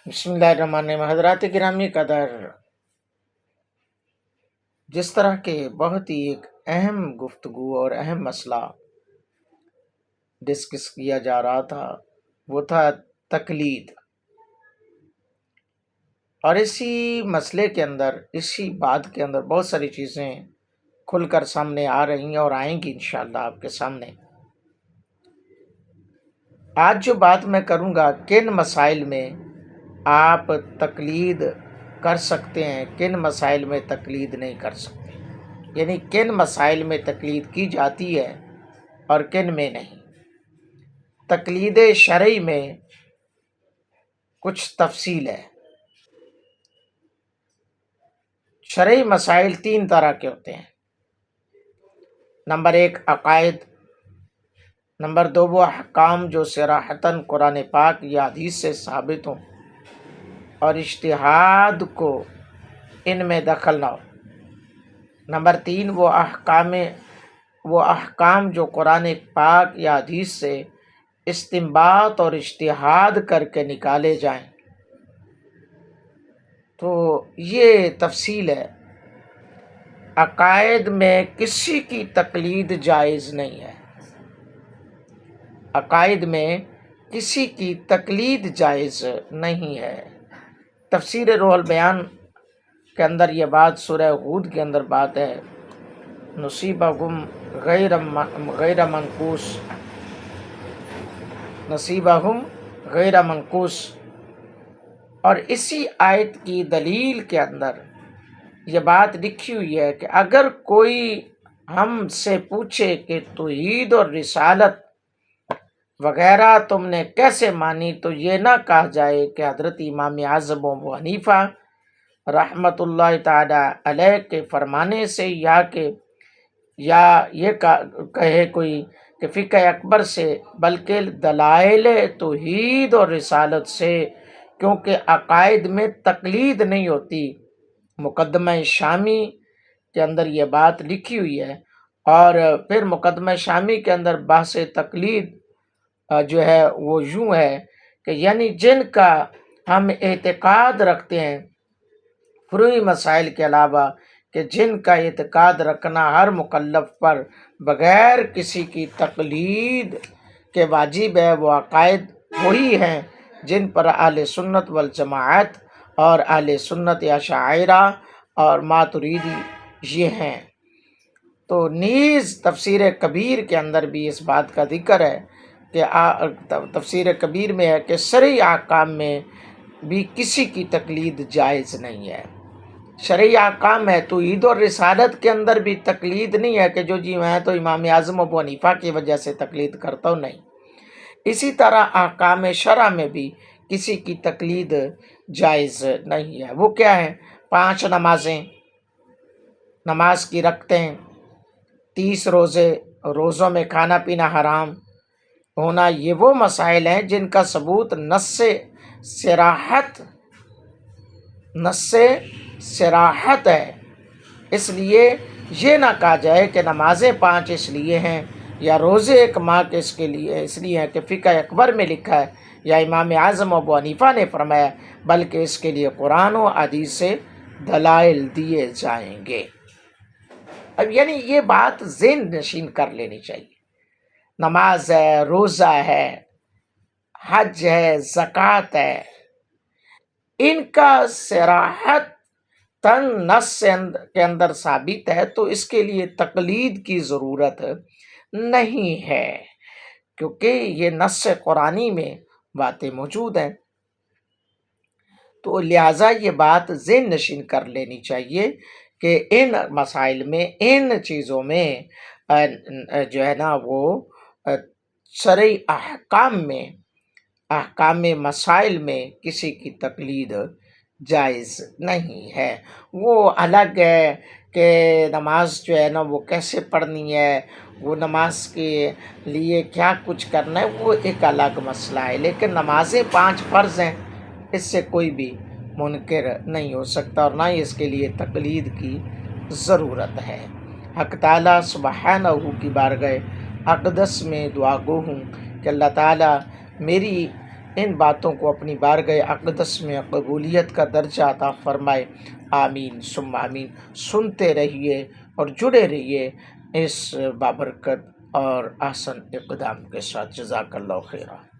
بسم اللہ الرحمن الرحیم۔ حضرات گرامی قدر، جس طرح کے بہت ہی ایک اہم گفتگو اور اہم مسئلہ ڈسکس کیا جا رہا تھا، وہ تھا تقلید۔ اور اسی مسئلے کے اندر، اسی بات کے اندر بہت ساری چیزیں کھل کر سامنے آ رہی ہیں اور آئیں گی انشاءاللہ آپ کے سامنے۔ آج جو بات میں کروں گا، کن مسائل میں آپ تقلید کر سکتے ہیں، کن مسائل میں تقلید نہیں کر سکتے، یعنی کن مسائل میں تقلید کی جاتی ہے اور کن میں نہیں۔ تقلید شرعی میں کچھ تفصیل ہے۔ شرعی مسائل تین طرح کے ہوتے ہیں۔ نمبر 1 عقائد، نمبر 2 وہ احکام جو صراحتاً قرآن پاک یا حدیث سے ثابت ہوں اور اجتہاد کو ان میں دخل نہ ہو، نمبر 3 وہ احکام جو قرآن پاک یا حدیث سے استنباط اور اجتہاد کر کے نکالے جائیں۔ تو یہ تفصیل ہے۔ عقائد میں کسی کی تقلید جائز نہیں ہے، عقائد میں کسی کی تقلید جائز نہیں ہے۔ تفسیر روح البیان کے اندر یہ بات، سورہ ہود کے اندر بات ہے، نصیبہم غیر منقوص، نصیبہم غیر منقوص۔ اور اسی آیت کی دلیل کے اندر یہ بات لکھی ہوئی ہے کہ اگر کوئی ہم سے پوچھے کہ توحید اور رسالت وغیرہ تم نے کیسے مانی، تو یہ نہ کہا جائے کہ حضرت امام اعظم ابو حنیفہ رحمۃ اللہ تعالی علیہ کے فرمانے سے، یا یہ کہے کوئی کہ فقہ اکبر سے، بلکہ دلائل توحید اور رسالت سے، کیونکہ عقائد میں تقلید نہیں ہوتی۔ مقدمہ شامی کے اندر یہ بات لکھی ہوئی ہے، اور پھر مقدمہ شامی کے اندر بحث تقلید جو ہے وہ یوں ہے کہ یعنی جن کا ہم اعتقاد رکھتے ہیں فروعی مسائل کے علاوہ، کہ جن کا اعتقاد رکھنا ہر مکلف پر بغیر کسی کی تقلید کے واجب ہے، وہ عقائد وہی ہیں جن پر اہل سنت والجماعت اور اہل سنت اشاعرہ اور ماتریدی یہ ہیں۔ تو نیز تفسیر کبیر کے اندر بھی اس بات کا ذکر ہے کہ تفسیر کبیر میں ہے کہ شرعی احکام میں بھی کسی کی تقلید جائز نہیں ہے۔ شرعی احکام ہے، توحید اور رسالت کے اندر بھی تقلید نہیں ہے کہ جو جی میں تو امام اعظم ابو حنیفہ کی وجہ سے تقلید کرتا ہوں، نہیں۔ اسی طرح احکام شرع میں بھی کسی کی تقلید جائز نہیں ہے۔ وہ کیا ہے؟ 5 نمازیں، نماز کی رکعتیں، 30 روزے، روزوں میں کھانا پینا حرام ہونا، یہ وہ مسائل ہیں جن کا ثبوت نص صراحت ہے۔ اس لیے یہ نہ کہا جائے کہ نمازیں 5 اس لیے ہیں یا روزے 1 ماہ کے اس لیے ہیں کہ فقہ اکبر میں لکھا ہے یا امام اعظم ابو حنیفہ نے فرمایا، بلکہ اس کے لیے قرآن و حدیث سے دلائل دیے جائیں گے۔ اب یعنی یہ بات ذہن نشین کر لینی چاہیے۔ نماز ہے، روزہ ہے، حج ہے، زکوٰۃ ہے، ان کا صراحت نص کے اندر ثابت ہے، تو اس کے لیے تقلید کی ضرورت نہیں ہے، کیونکہ یہ نص قرآنی میں باتیں موجود ہیں۔ تو لہٰذا یہ بات ذہن نشین کر لینی چاہیے کہ ان مسائل میں، ان چیزوں میں جو ہے نا وہ شرعی احکام مسائل میں کسی کی تقلید جائز نہیں ہے۔ وہ الگ ہے کہ نماز جو ہے نا وہ کیسے پڑھنی ہے، وہ نماز کے لیے کیا کچھ کرنا ہے، وہ ایک الگ مسئلہ ہے۔ لیکن نمازیں 5 فرض ہیں، اس سے کوئی بھی منکر نہیں ہو سکتا، اور نہ ہی اس کے لیے تقلید کی ضرورت ہے۔ حق تعالیٰ سبحانہ کی بارگاہ اقدس میں دعا گو ہوں کہ اللہ تعالیٰ میری ان باتوں کو اپنی بارگاہ اقدس میں قبولیت کا درجہ عطا فرمائے، آمین ثم آمین۔ سنتے رہیے اور جڑے رہیے اس بابرکت اور احسن اقدام کے ساتھ۔ جزاک اللہ خیرہ۔